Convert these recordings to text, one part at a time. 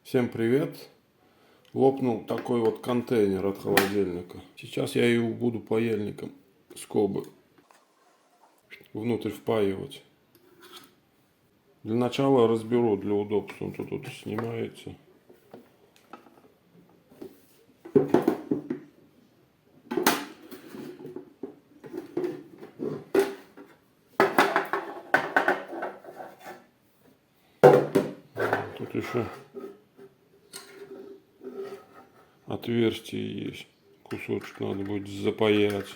Всем привет! Лопнул такой вот контейнер от холодильника. Сейчас я его буду паяльником скобы внутрь впаивать. Для начала разберу для удобства. Он тут снимается. Тут еще отверстие есть. Кусочек надо будет запаять.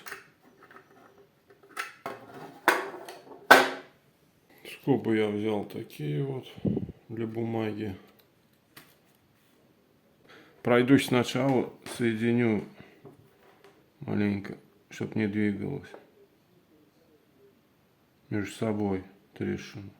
Скобы я взял такие вот для бумаги. Пройдусь сначала, соединю маленько, чтобы не двигалось между собой трещина.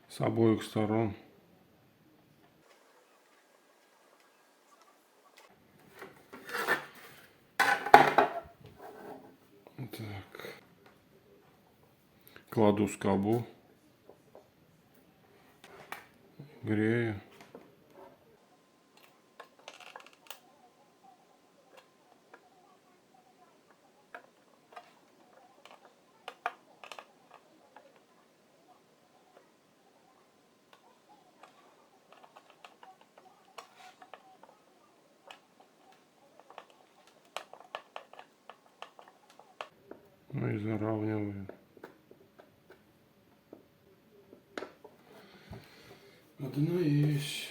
С обоих сторон. Так. Кладу скобу. Грею. Ну и заравниваем. Одна есть.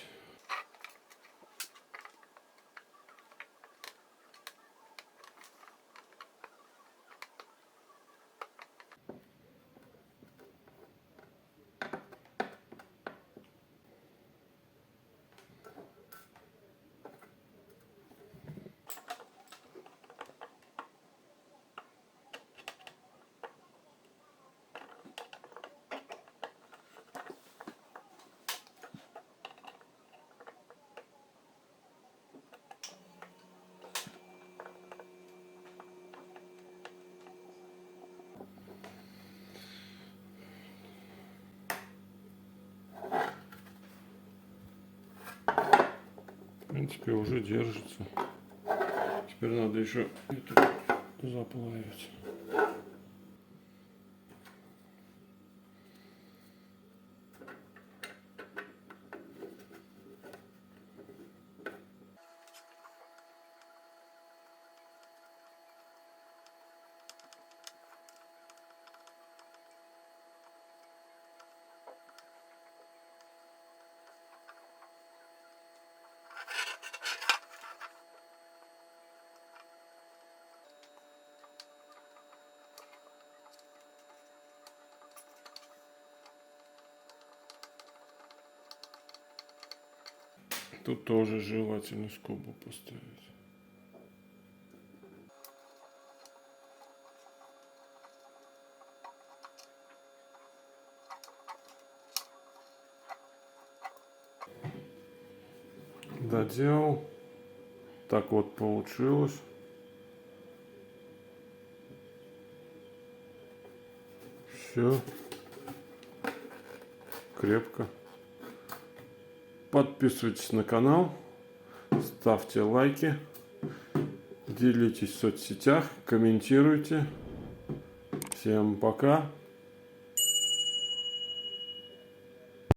В принципе, уже держится. Теперь надо еще это заплавить. Тут тоже желательно скобу поставить. Доделал. Так вот получилось. Все. Крепко. Подписывайтесь на канал, ставьте лайки, делитесь в соцсетях, комментируйте. Всем пока.